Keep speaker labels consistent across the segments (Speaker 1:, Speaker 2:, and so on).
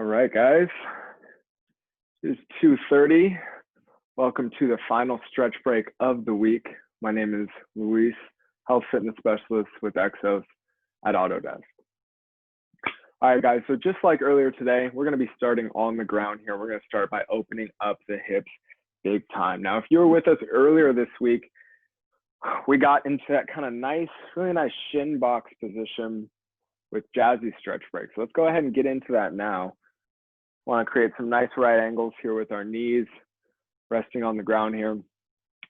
Speaker 1: All right, guys. It's 2:30. Welcome to the final stretch break of the week. My name is Luis, health fitness specialist with Exos at Autodesk. All right, guys. So just like earlier today, we're going to be starting on the ground here. We're going to start by opening up the hips big time. Now, if you were with us earlier this week, we got into that kind of nice, really nice shin box position with jazzy stretch breaks. So let's go ahead and get into that now. Want to create some nice right angles here with our knees resting on the ground here. And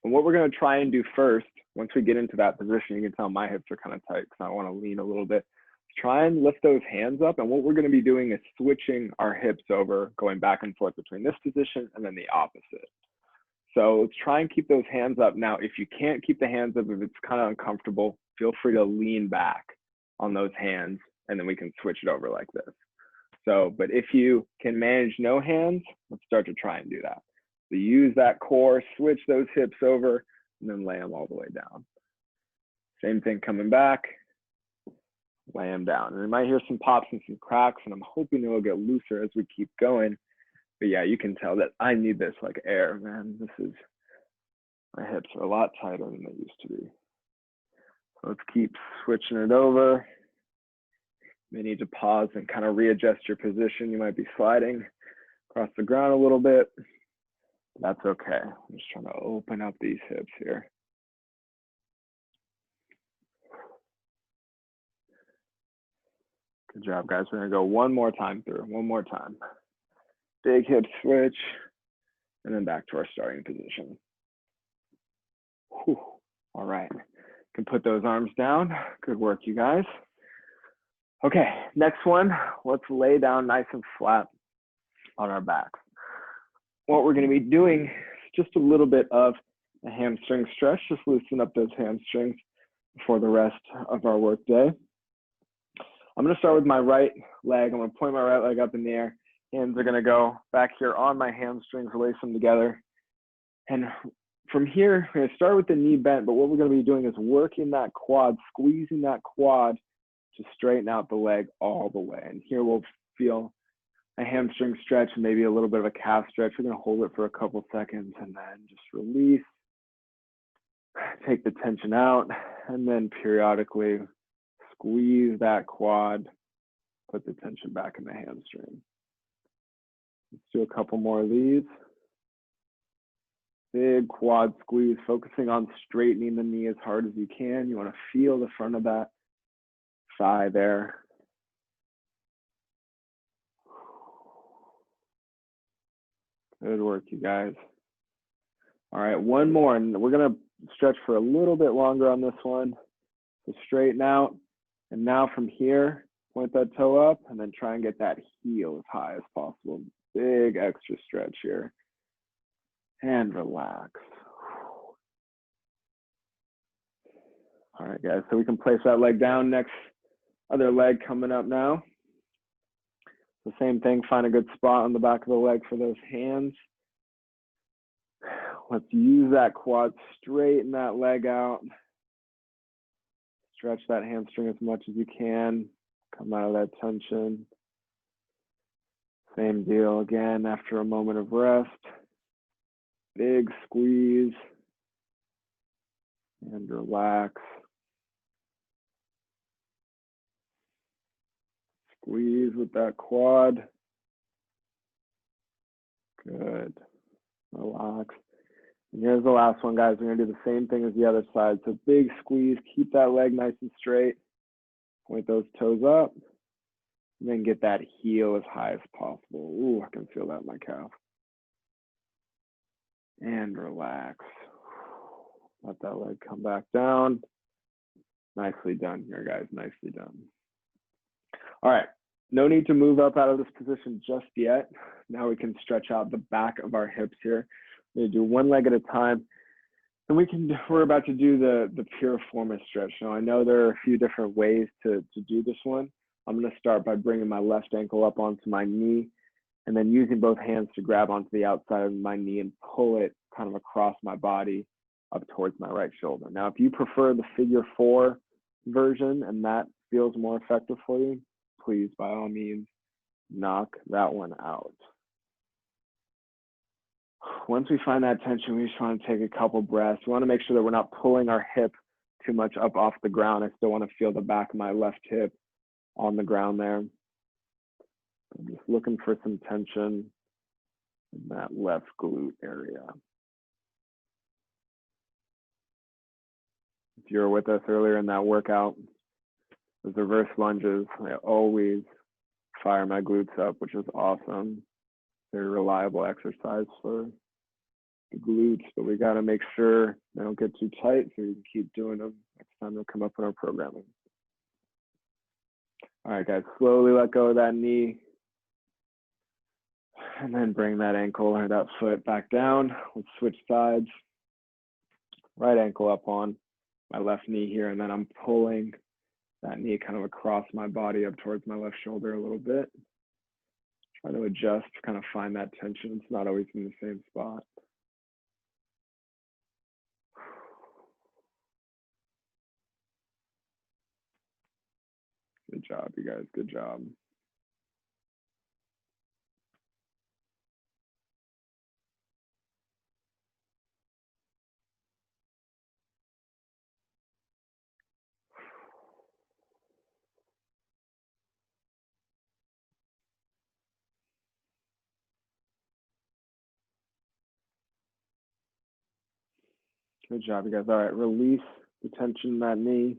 Speaker 1: what we're going to try and do first, once we get into that position, you can tell my hips are kind of tight because I want to lean a little bit. Try and lift those hands up. And what we're going to be doing is switching our hips over, going back and forth between this position and then the opposite. So let's try and keep those hands up. Now, if you can't keep the hands up, if it's kind of uncomfortable, feel free to lean back on those hands and then we can switch it over like this. So, but if you can manage no hands, let's start to try and do that. So use that core, switch those hips over, and then lay them all the way down. Same thing coming back, lay them down. And you might hear some pops and some cracks, and I'm hoping it will get looser as we keep going. But yeah, you can tell that I need this like air, man. My hips are a lot tighter than they used to be. So let's keep switching it over. You may need to pause and kind of readjust your position. You might be sliding across the ground a little bit. That's okay. I'm just trying to open up these hips here. Good job, guys. We're going to go one more time through, one more time. Big hip switch, and then back to our starting position. Whew. All right. Can put those arms down. Good work, you guys. Okay, next one, let's lay down nice and flat on our backs. What we're going to be doing is just a little bit of a hamstring stretch, just loosen up those hamstrings before the rest of our work day. I'm going to start with my right leg. I'm going to point my right leg up in the air. Hands are going to go back here on my hamstrings, release them together. And from here, we're going to start with the knee bent, but what we're going to be doing is working that quad, squeezing that quad to straighten out the leg all the way. And here we'll feel a hamstring stretch and maybe a little bit of a calf stretch. We're going to hold it for a couple seconds and then just release, take the tension out, and then periodically squeeze that quad, put the tension back in the hamstring. Let's do a couple more of these. Big quad squeeze, focusing on straightening the knee as hard as you can. You want to feel the front of that thigh there. Good work, you guys. All right, one more, and we're going to stretch for a little bit longer on this one. So straighten out, and now from here, point that toe up, and then try and get that heel as high as possible. Big extra stretch here. And relax. All right, guys, so we can place that leg down. Next, other leg coming up now. The same thing, find a good spot on the back of the leg for those hands. Let's use that quad, straighten that leg out. Stretch that hamstring as much as you can. Come out of that tension. Same deal again after a moment of rest. Big squeeze and relax. Squeeze with that quad. Good. Relax. And here's the last one, guys. We're going to do the same thing as the other side. So big squeeze. Keep that leg nice and straight. Point those toes up. And then get that heel as high as possible. Ooh, I can feel that in my calf. And relax. Let that leg come back down. Nicely done here, guys. Nicely done. All right, no need to move up out of this position just yet. Now we can stretch out the back of our hips here. We're gonna do one leg at a time. And we're about to do the piriformis stretch. Now I know there are a few different ways to do this one. I'm gonna start by bringing my left ankle up onto my knee and then using both hands to grab onto the outside of my knee and pull it kind of across my body up towards my right shoulder. Now, if you prefer the figure 4 version and that feels more effective for you, please, by all means, knock that one out. Once we find that tension, we just want to take a couple breaths. We want to make sure that we're not pulling our hip too much up off the ground. I still want to feel the back of my left hip on the ground there. I'm just looking for some tension in that left glute area. If you were with us earlier in that workout, those reverse lunges, I always fire my glutes up, which is awesome. Very reliable exercise for the glutes, but we got to make sure they don't get too tight so we can keep doing them next time they come up in our programming. All right, guys, slowly let go of that knee and then bring that ankle or that foot back down. Let's switch sides. Right ankle up on my left knee here, and then I'm pulling that knee kind of across my body up towards my left shoulder a little bit. Try to adjust, kind of find that tension. It's not always in the same spot. Good job, you guys, good job. Good job, you guys. All right, release the tension in that knee.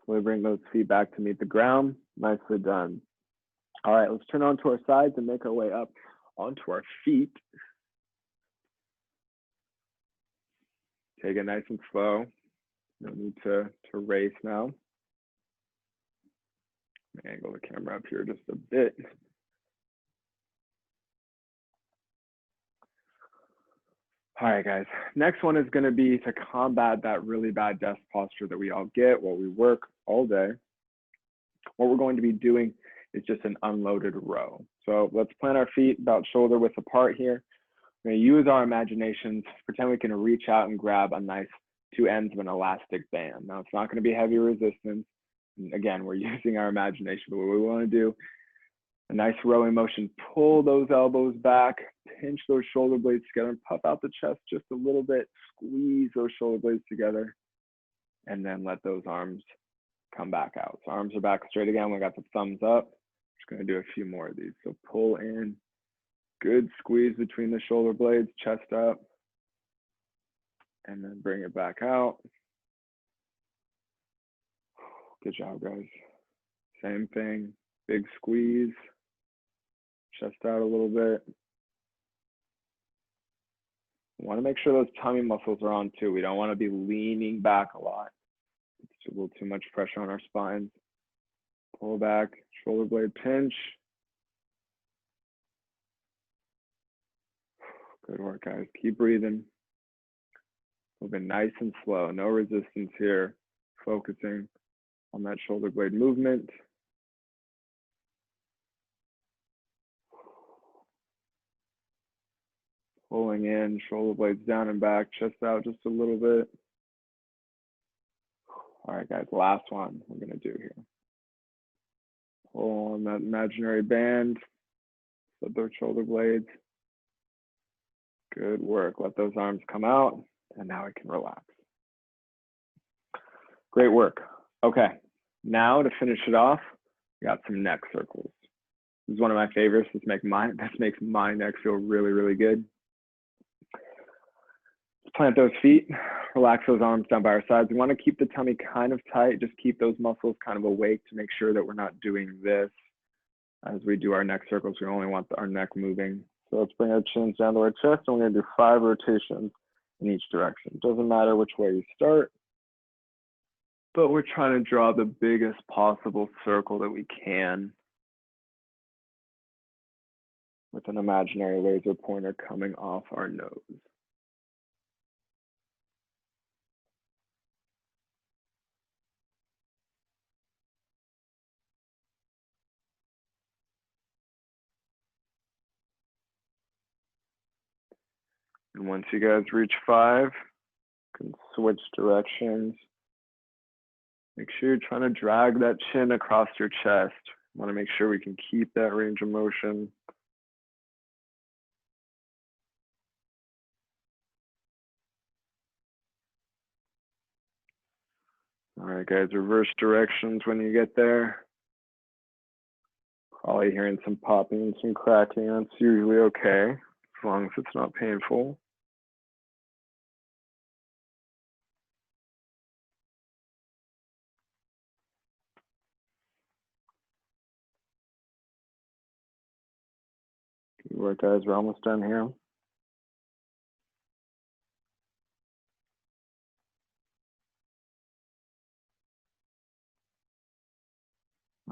Speaker 1: Slowly bring those feet back to meet the ground. Nicely done. All right, let's turn onto our sides and make our way up onto our feet. Take it nice and slow. No need to race now. Angle the camera up here just a bit. All right, guys. Next one is going to be to combat that really bad desk posture that we all get while we work all day. What we're going to be doing is just an unloaded row. So let's plant our feet about shoulder width apart here. We're going to use our imaginations, pretend we can reach out and grab a nice two ends of an elastic band. Now, it's not going to be heavy resistance. And again, we're using our imagination, but what we want to do, a nice rowing motion, pull those elbows back, pinch those shoulder blades together, and puff out the chest just a little bit, squeeze those shoulder blades together, and then let those arms come back out. So arms are back straight again. We got the thumbs up. Just going to do a few more of these. So pull in, good squeeze between the shoulder blades, chest up, and then bring it back out. Good job, guys. Same thing, big squeeze, chest out a little bit. We want to make sure those tummy muscles are on too. We don't want to be leaning back a lot. It's a little too much pressure on our spines. Pull back, shoulder blade pinch. Good work, guys. Keep breathing. Moving nice and slow. No resistance here. Focusing on that shoulder blade movement. Pulling in, shoulder blades down and back, chest out just a little bit. All right, guys, last one we're gonna do here. Pull on that imaginary band, let those shoulder blades. Good work, let those arms come out, and now we can relax. Great work. Okay, now to finish it off, we got some neck circles. This is one of my favorites. This makes my neck feel really, really good. Plant those feet, relax those arms down by our sides. We want to keep the tummy kind of tight, just keep those muscles kind of awake to make sure that we're not doing this. As we do our neck circles, we only want our neck moving. So let's bring our chins down to our chest, and we're going to do 5 rotations in each direction. Doesn't matter which way you start, but we're trying to draw the biggest possible circle that we can with an imaginary laser pointer coming off our nose. And once you guys reach 5, you can switch directions. Make sure you're trying to drag that chin across your chest. Want to make sure we can keep that range of motion. All right, guys, reverse directions when you get there. Probably hearing some popping and some cracking. That's usually okay, as long as it's not painful. Good work, guys. We're almost done here.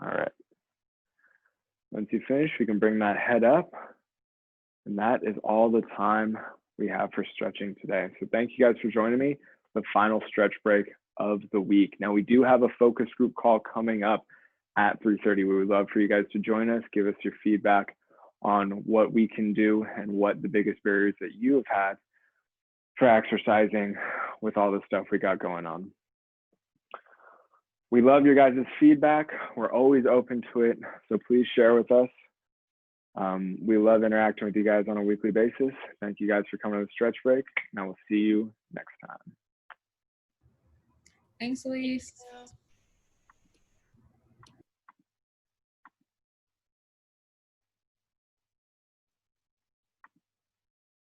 Speaker 1: All right. Once you finish, we can bring that head up. And that is all the time we have for stretching today. So thank you guys for joining me, the final stretch break of the week. Now we do have a focus group call coming up at 3:30. We would love for you guys to join us, give us your feedback on what we can do and what the biggest barriers that you have had for exercising with all the stuff we got going on. We love your guys' feedback. We're always open to it, so please share with us. We love interacting with you guys on a weekly basis. Thank you guys for coming to the stretch break, and I will see you next time.
Speaker 2: Thanks, Luis.